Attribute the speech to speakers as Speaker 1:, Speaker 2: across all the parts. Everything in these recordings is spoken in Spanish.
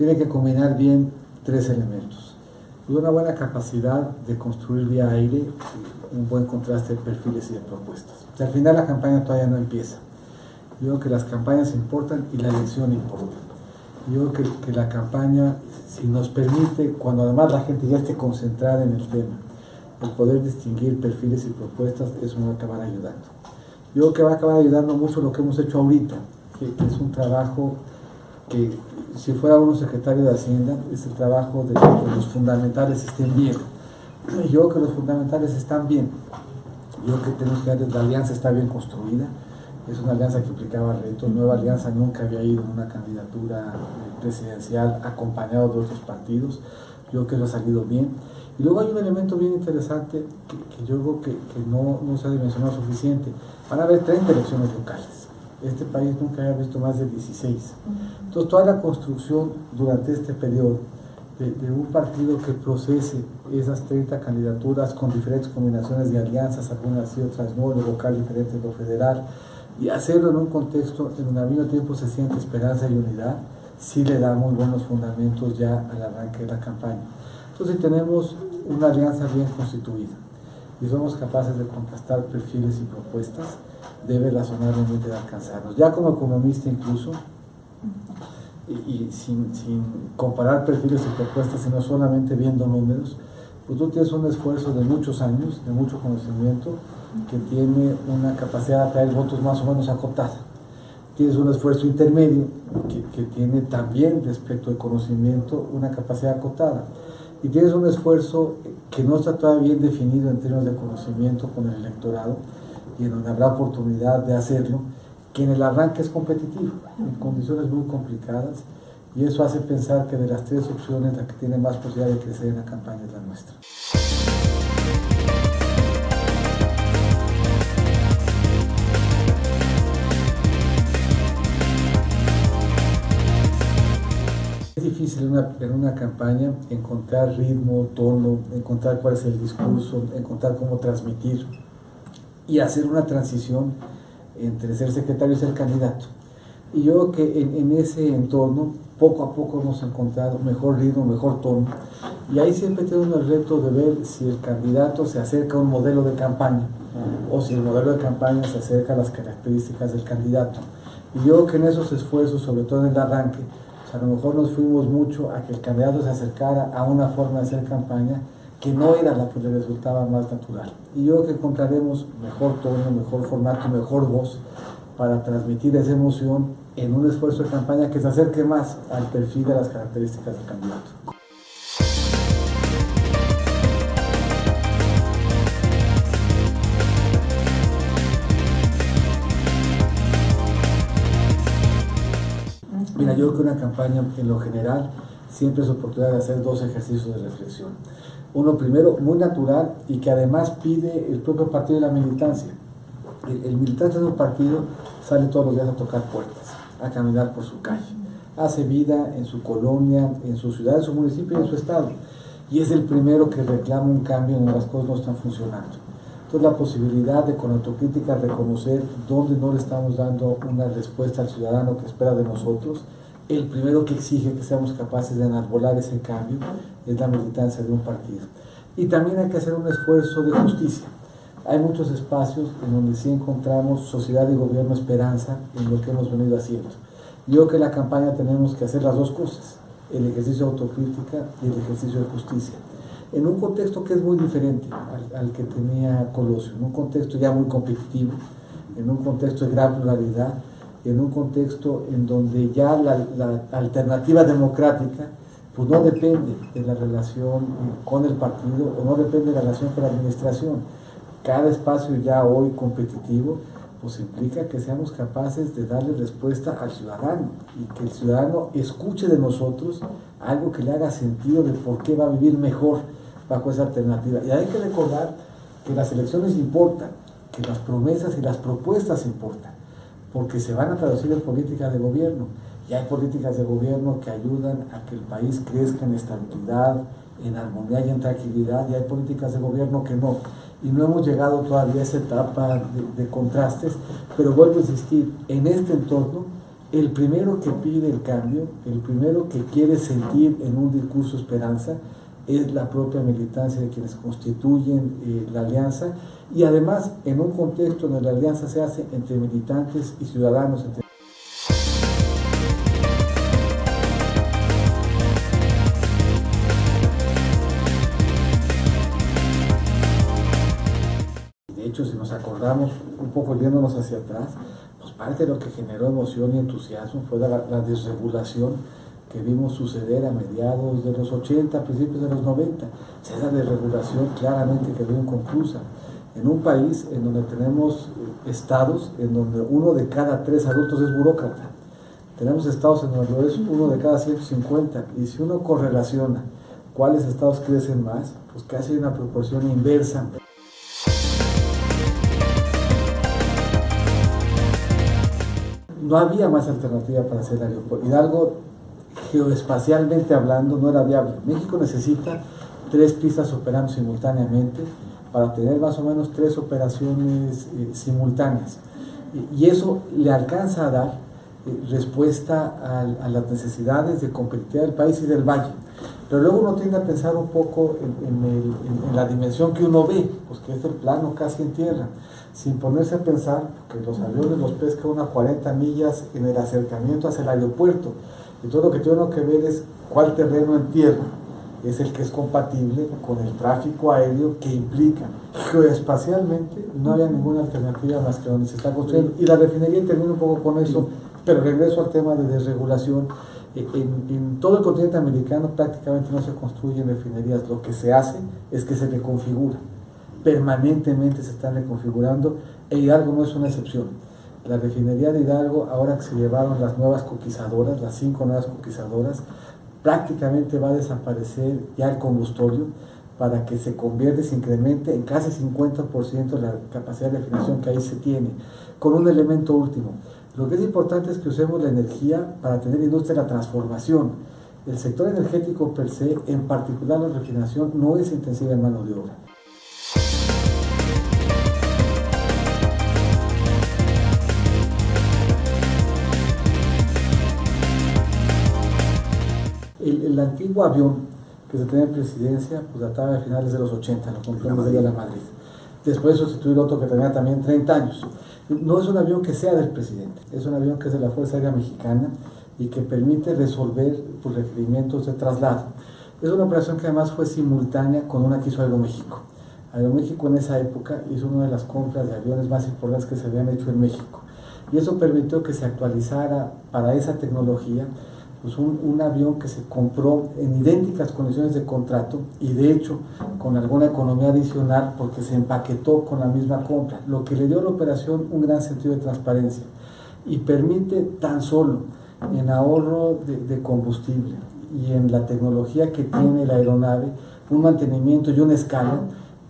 Speaker 1: tiene que combinar bien tres elementos. Una buena capacidad de construir vía aire, un buen contraste de perfiles y de propuestas. O sea, al final la campaña todavía no empieza. Yo creo que las campañas importan y la elección importa. Yo creo que la campaña, si nos permite, cuando además la gente ya esté concentrada en el tema, el poder distinguir perfiles y propuestas, eso nos va a acabar ayudando. Yo creo que va a acabar ayudando mucho lo que hemos hecho ahorita, que es un trabajo que, si fuera uno secretario de Hacienda, es el trabajo de que los fundamentales estén bien. Yo creo que los fundamentales están bien. Yo creo que tenemos que ver, la alianza está bien construida. Es una alianza que implicaba retos. Nueva Alianza nunca había ido en una candidatura presidencial acompañado de otros partidos. Yo creo que lo ha salido bien. Y luego hay un elemento bien interesante que yo creo que no se ha dimensionado suficiente. Van a haber 30 elecciones locales. Este país nunca había visto más de 16. Entonces, toda la construcción durante este periodo de un partido que procese esas 30 candidaturas con diferentes combinaciones de alianzas, algunas sí, otras no, lo local diferente de lo federal, y hacerlo en un contexto en donde al mismo tiempo se siente esperanza y unidad, sí le da muy buenos fundamentos ya al arranque de la campaña. Entonces, si tenemos una alianza bien constituida y somos capaces de contrastar perfiles y propuestas, debe razonablemente de alcanzarnos. Ya como economista incluso, y sin comparar perfiles y propuestas, sino solamente viendo números, pues tú tienes un esfuerzo de muchos años, de mucho conocimiento, que tiene una capacidad de atraer votos más o menos acotada. Tienes un esfuerzo intermedio que tiene también, respecto al conocimiento, una capacidad acotada. Y tienes un esfuerzo que no está todavía bien definido en términos de conocimiento con el electorado, y en donde habrá oportunidad de hacerlo, que en el arranque es competitivo, en condiciones muy complicadas, y eso hace pensar que de las tres opciones la que tiene más posibilidad de crecer en la campaña es la nuestra. Es difícil en una campaña encontrar ritmo, tono, encontrar cuál es el discurso, encontrar cómo transmitir y hacer una transición entre ser secretario y ser candidato. Y yo creo que en ese entorno poco a poco hemos encontrado mejor ritmo, mejor tono, y ahí siempre tenemos el reto de ver si el candidato se acerca a un modelo de campaña o si el modelo de campaña se acerca a las características del candidato. Y yo creo que en esos esfuerzos, sobre todo en el arranque, a lo mejor nos fuimos mucho a que el candidato se acercara a una forma de hacer campaña que no era la que le resultaba más natural. Y yo creo que encontraremos mejor tono, mejor formato, mejor voz para transmitir esa emoción en un esfuerzo de campaña que se acerque más al perfil de las características del candidato. Mira, yo creo que una campaña en lo general siempre es oportunidad de hacer dos ejercicios de reflexión. Uno primero, muy natural, y que además pide el propio partido y la militancia. El militante de un partido sale todos los días a tocar puertas, a caminar por su calle, hace vida en su colonia, en su ciudad, en su municipio y en su estado, y es el primero que reclama un cambio en donde las cosas no están funcionando. Entonces, la posibilidad de, con autocrítica, reconocer dónde no le estamos dando una respuesta al ciudadano que espera de nosotros, el primero que exige que seamos capaces de enarbolar ese cambio es la militancia de un partido. Y también hay que hacer un esfuerzo de justicia. Hay muchos espacios en donde sí encontramos sociedad y gobierno esperanza en lo que hemos venido haciendo. Yo creo que en la campaña tenemos que hacer las dos cosas, el ejercicio de autocrítica y el ejercicio de justicia, en un contexto que es muy diferente al que tenía Colosio, en un contexto ya muy competitivo, en un contexto de gran pluralidad, en un contexto en donde ya la alternativa democrática pues no depende de la relación con el partido o no depende de la relación con la administración. Cada espacio ya hoy competitivo pues implica que seamos capaces de darle respuesta al ciudadano y que el ciudadano escuche de nosotros algo que le haga sentido de por qué va a vivir mejor bajo esa alternativa. Y hay que recordar que las elecciones importan, que las promesas y las propuestas importan, porque se van a traducir en políticas de gobierno, y hay políticas de gobierno que ayudan a que el país crezca en estabilidad, en armonía y en tranquilidad, y hay políticas de gobierno que no, y no hemos llegado todavía a esa etapa de contrastes, pero vuelvo a insistir, en este entorno el primero que pide el cambio, el primero que quiere sentir en un discurso esperanza, es la propia militancia de quienes constituyen la alianza, y además en un contexto donde la alianza se hace entre militantes y ciudadanos. De hecho, si nos acordamos un poco viéndonos hacia atrás, pues parte de lo que generó emoción y entusiasmo fue la desregulación que vimos suceder a mediados de los 80, principios de los 90. Esa desregulación claramente quedó inconclusa. En un país en donde tenemos estados en donde 1 de cada 3 adultos es burócrata. Tenemos estados en donde es 1 de cada 150. Y si uno correlaciona cuáles estados crecen más, pues casi hay una proporción inversa. No había más alternativa para hacer el aeropuerto. Hidalgo, geoespacialmente hablando, no era viable. México necesita 3 pistas operando simultáneamente para tener más o menos 3 operaciones simultáneas. Y eso le alcanza a dar respuesta a las necesidades de competitividad del país y del valle. Pero luego uno tiende a pensar un poco en la dimensión que uno ve, pues que es el plano casi en tierra, sin ponerse a pensar que los aviones los pesca uno a 40 millas en el acercamiento hacia el aeropuerto. Y todo lo que tiene que ver es cuál terreno en tierra es el que es compatible con el tráfico aéreo que implica. Geoespacialmente no había ninguna alternativa más que donde se está construyendo. Y la refinería termina un poco con eso, pero regreso al tema de desregulación. En todo el continente americano prácticamente no se construyen refinerías. Lo que se hace es que se reconfigura. Permanentemente se están reconfigurando, e Hidalgo no es una excepción. La refinería de Hidalgo, ahora que se llevaron las nuevas coquizadoras, las 5 nuevas coquizadoras, prácticamente va a desaparecer ya el combustorio para que se convierta y se incremente en casi 50% la capacidad de refinación que ahí se tiene, con un elemento último. Lo que es importante es que usemos la energía para tener industria de la transformación. El sector energético per se, en particular la refinación, no es intensiva en mano de obra. El antiguo avión que se tenía en presidencia, pues databa de finales de los 80, lo compró en Madrid. Después sustituir otro que tenía también 30 años. No es un avión que sea del presidente, es un avión que es de la Fuerza Aérea Mexicana y que permite resolver pues, requerimientos de traslado. Es una operación que además fue simultánea con una que hizo Aeroméxico. Aeroméxico en esa época hizo una de las compras de aviones más importantes que se habían hecho en México. Y eso permitió que se actualizara para esa tecnología pues un avión que se compró en idénticas condiciones de contrato y de hecho con alguna economía adicional porque se empaquetó con la misma compra, lo que le dio a la operación un gran sentido de transparencia y permite tan solo en ahorro de combustible y en la tecnología que tiene la aeronave un mantenimiento y una escala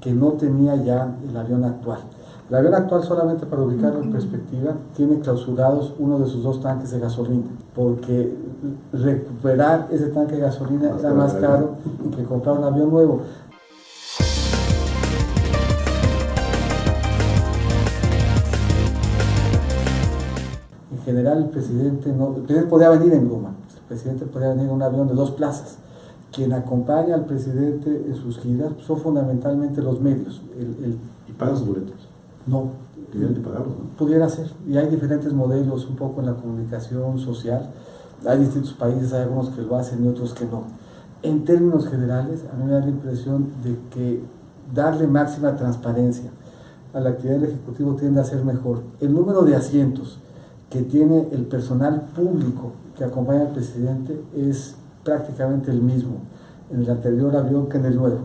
Speaker 1: que no tenía ya el avión actual. El avión actual, solamente para ubicarlo en perspectiva, tiene clausurados uno de sus 2 tanques de gasolina, porque recuperar ese tanque de gasolina era más caro que comprar un avión nuevo. En general, el presidente podía venir en Grumman, el presidente podía venir en un avión de 2 plazas. Quien acompaña al presidente en sus giras son fundamentalmente los medios.
Speaker 2: ¿Y pagan sus boletos?
Speaker 1: No.
Speaker 2: Deberían de pagarlo, ¿no?
Speaker 1: Pudiera ser. Y hay diferentes modelos un poco en la comunicación social. Hay distintos países, hay algunos que lo hacen y otros que no. En términos generales, a mí me da la impresión de que darle máxima transparencia a la actividad del Ejecutivo tiende a ser mejor. El número de asientos que tiene el personal público que acompaña al presidente es prácticamente el mismo en el anterior avión que en el nuevo.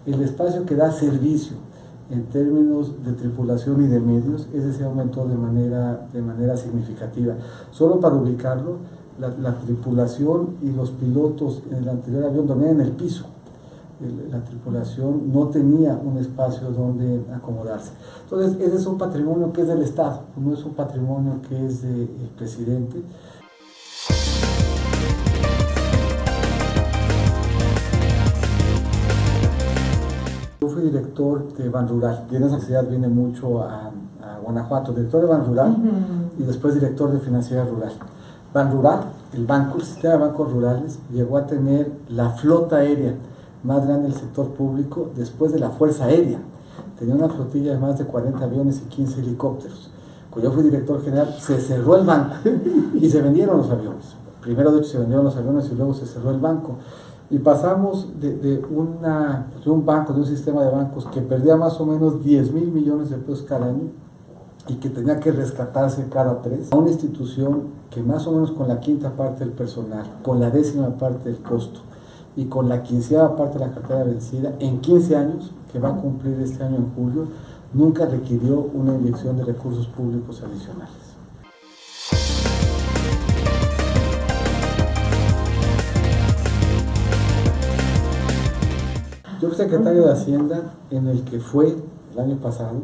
Speaker 1: El espacio que da servicio en términos de tripulación y de medios, ese se aumentó de manera significativa. Solo para ubicarlo, la tripulación y los pilotos en el anterior avión dormían en el piso. La tripulación no tenía un espacio donde acomodarse. Entonces, ese es un patrimonio que es del Estado, no es un patrimonio que es del presidente. Yo fui director de Banrural, y en esa actividad vine mucho a Guanajuato, director de Banrural y después director de Financiera Rural. Banrural, el sistema de bancos rurales, llegó a tener la flota aérea más grande del sector público después de la Fuerza Aérea. Tenía una flotilla de más de 40 aviones y 15 helicópteros. Cuando yo fui director general, se cerró el banco y se vendieron los aviones. Primero, de hecho, se vendieron los aviones y luego se cerró el banco. Y pasamos de un banco, de un sistema de bancos que perdía más o menos 10,000 millones de pesos cada año y que tenía que rescatarse cada 3, a una institución que más o menos con la quinta parte del personal, con la 10ª parte del costo y con la 15ª parte de la cartera vencida, en 15 años, que va a cumplir este año en julio, nunca requirió una inyección de recursos públicos adicionales. Yo fui secretario de Hacienda en el que fue el año pasado,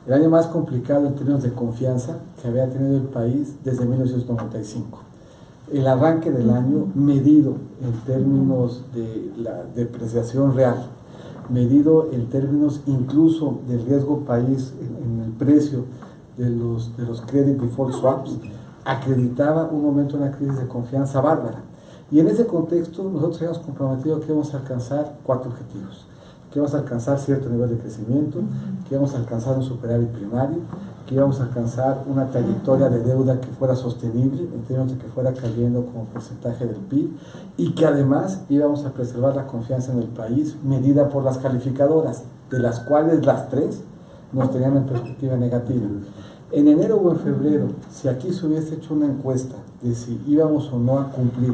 Speaker 1: el año más complicado en términos de confianza que había tenido el país desde 1995. El arranque del año medido en términos de la depreciación real, medido en términos incluso del riesgo país en el precio de los credit default swaps, acreditaba un momento de una crisis de confianza bárbara. Y en ese contexto nosotros habíamos comprometido que íbamos a alcanzar 4 objetivos. Que íbamos a alcanzar cierto nivel de crecimiento, que íbamos a alcanzar un superávit primario, que íbamos a alcanzar una trayectoria de deuda que fuera sostenible, en términos de que fuera cayendo como porcentaje del PIB, y que además íbamos a preservar la confianza en el país, medida por las calificadoras, de las cuales las 3 nos tenían en perspectiva negativa. En enero o en febrero, si aquí se hubiese hecho una encuesta de si íbamos o no a cumplir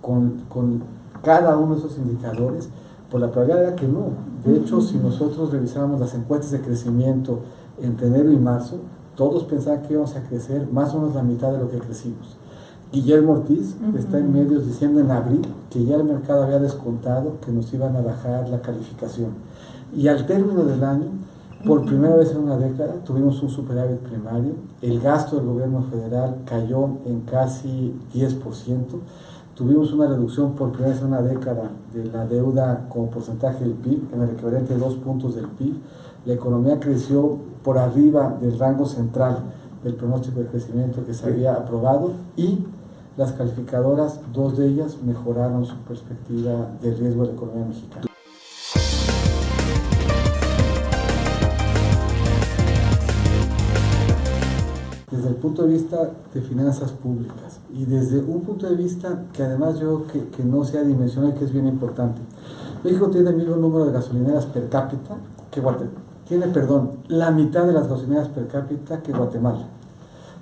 Speaker 1: con cada uno de esos indicadores, pues la probabilidad era que no. De hecho, si nosotros revisábamos las encuestas de crecimiento entre enero y marzo, todos pensaban que íbamos a crecer más o menos la mitad de lo que crecimos. Guillermo Ortiz está en medios diciendo en abril que ya el mercado había descontado que nos iban a bajar la calificación. Y al término del año, por primera vez en una década, tuvimos un superávit primario, el gasto del gobierno federal cayó en casi 10%, tuvimos una reducción por primera vez en una década de la deuda como porcentaje del PIB, en el equivalente de 2 puntos del PIB. La economía creció por arriba del rango central del pronóstico de crecimiento que se había aprobado y las calificadoras, 2 de ellas, mejoraron su perspectiva de riesgo de la economía mexicana. Desde el punto de vista de finanzas públicas y desde un punto de vista que además yo que no se ha dimensionado y que es bien importante. México tiene el mismo número de gasolineras per cápita que Guatemala. La mitad de las gasolineras per cápita que Guatemala.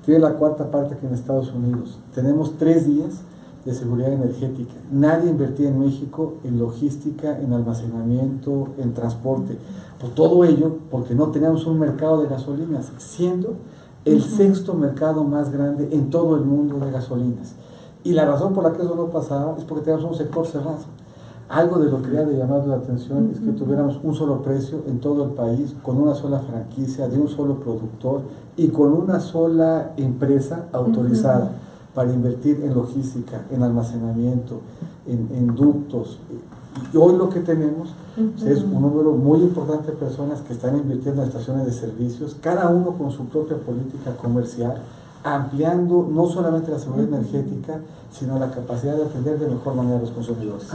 Speaker 1: Tiene la 4ª parte que en Estados Unidos. Tenemos 3 días de seguridad energética. Nadie invertía en México en logística, en almacenamiento, en transporte. Por todo ello, porque no teníamos un mercado de gasolinas, siendo el 6º mercado más grande en todo el mundo de gasolinas. Y la razón por la que eso no pasaba es porque teníamos un sector cerrado. Algo de lo que había de llamar la atención es que tuviéramos un solo precio en todo el país, con una sola franquicia, de un solo productor y con una sola empresa autorizada para invertir en logística, en almacenamiento, en ductos. Y hoy lo que tenemos es un número muy importante de personas que están invirtiendo en estaciones de servicios, cada uno con su propia política comercial, ampliando no solamente la seguridad energética, sino la capacidad de atender de mejor manera a los consumidores.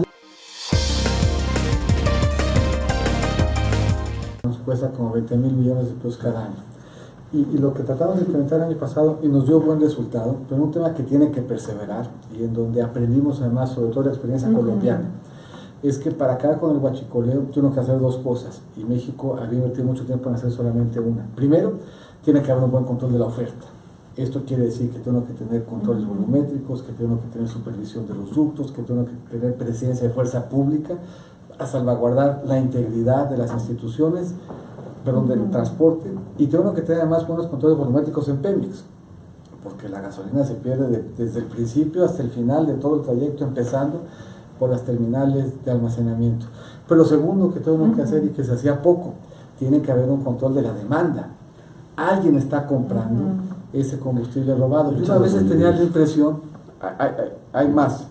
Speaker 1: Nos cuesta como 20,000 millones de pesos cada año. Y lo que tratamos de implementar el año pasado y nos dio buen resultado, pero un tema que tiene que perseverar y en donde aprendimos además sobre todo la experiencia colombiana, es que para acabar con el huachicoleo tenemos que hacer 2 cosas y México había invertido mucho tiempo en hacer solamente una. Primero, tiene que haber un buen control de la oferta. Esto quiere decir que tengo que tener controles volumétricos, que tengo que tener supervisión de los ductos, que tengo que tener presencia de fuerza pública a salvaguardar la integridad de las instituciones, del transporte, y tengo que tener además buenos controles volumétricos en Pemex, porque la gasolina se pierde desde el principio hasta el final de todo el trayecto, empezando por las terminales de almacenamiento. Pero lo segundo que tengo que hacer y que se hacía poco, tiene que haber un control de la demanda. Alguien está comprando ese combustible robado. Yo a veces tenía la impresión, hay más,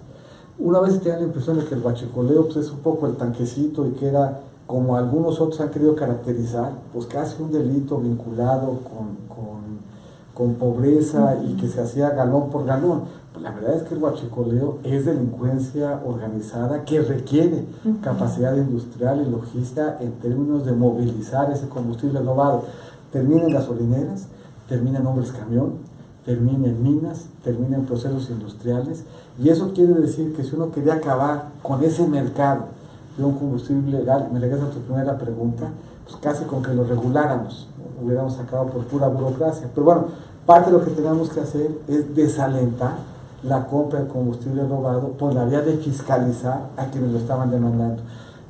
Speaker 1: una vez tenía la impresión de que el huachicoleo pues, es un poco el tanquecito y que era, como algunos otros han querido caracterizar, pues casi un delito vinculado con pobreza y que se hacía galón por galón. Pues la verdad es que el huachicoleo es delincuencia organizada que requiere capacidad industrial y logística en términos de movilizar ese combustible robado. Termina en gasolineras, termina en hombres camión, termina en minas, termina en procesos industriales, y eso quiere decir que si uno quería acabar con ese mercado de un combustible legal, me regreso a tu primera pregunta, pues casi con que lo reguláramos, hubiéramos sacado por pura burocracia. Pero bueno, parte de lo que tenemos que hacer es desalentar la compra de combustible robado por la vía de fiscalizar a quienes lo estaban demandando.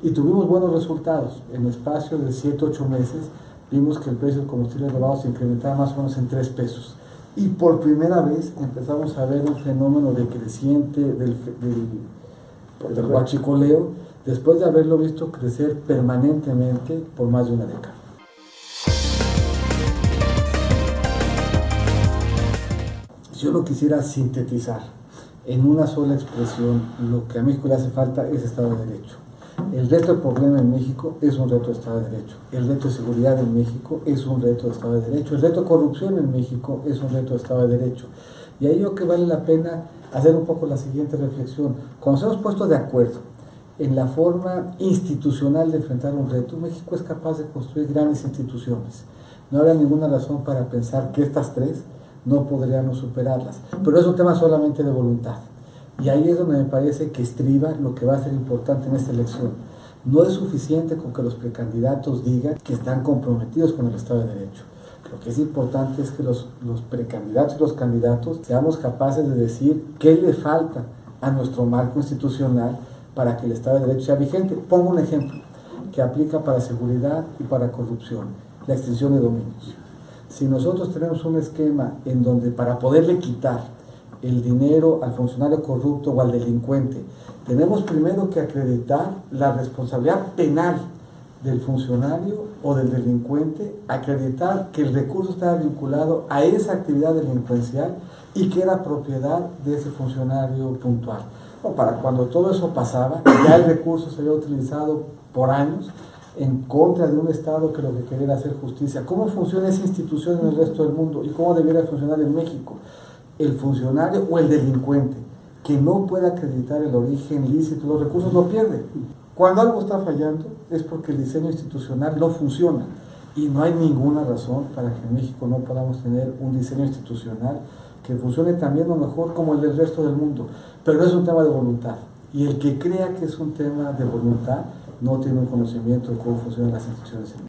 Speaker 1: Y tuvimos buenos resultados. En espacio de 7-8 meses vimos que el precio del combustible robado se incrementaba más o menos en 3 pesos. Y por primera vez empezamos a ver un fenómeno decreciente del huachicoleo, después de haberlo visto crecer permanentemente por más de una década. Si yo lo quisiera sintetizar en una sola expresión, lo que a México le hace falta es Estado de Derecho. El reto del problema en México es un reto de Estado de Derecho. El reto de seguridad en México es un reto de Estado de Derecho. El reto de corrupción en México es un reto de Estado de Derecho. Y ahí yo creo que vale la pena hacer un poco la siguiente reflexión. Cuando nos hemos puesto de acuerdo en la forma institucional de enfrentar un reto, México es capaz de construir grandes instituciones. No habrá ninguna razón para pensar que estas 3 no podríamos superarlas. Pero es un tema solamente de voluntad. Y ahí es donde me parece que estriba lo que va a ser importante en esta elección. No es suficiente con que los precandidatos digan que están comprometidos con el Estado de Derecho. Lo que es importante es que los precandidatos y los candidatos seamos capaces de decir qué le falta a nuestro marco institucional para que el Estado de Derecho sea vigente. Pongo un ejemplo que aplica para seguridad y para corrupción: la extinción de dominios. Si nosotros tenemos un esquema en donde para poderle quitar el dinero al funcionario corrupto o al delincuente, tenemos primero que acreditar la responsabilidad penal del funcionario o del delincuente, acreditar que el recurso estaba vinculado a esa actividad delincuencial y que era propiedad de ese funcionario puntual. O para cuando todo eso pasaba, ya el recurso se había utilizado por años en contra de un Estado que lo que quería era hacer justicia. ¿Cómo funciona esa institución en el resto del mundo y cómo debiera funcionar en México? El funcionario o el delincuente que no pueda acreditar el origen lícito, los recursos lo pierde. Cuando algo está fallando es porque el diseño institucional no funciona, y no hay ninguna razón para que en México no podamos tener un diseño institucional que funcione también o mejor como el del resto del mundo. Pero no es un tema de voluntad, y el que crea que es un tema de voluntad no tiene un conocimiento de cómo funcionan las instituciones.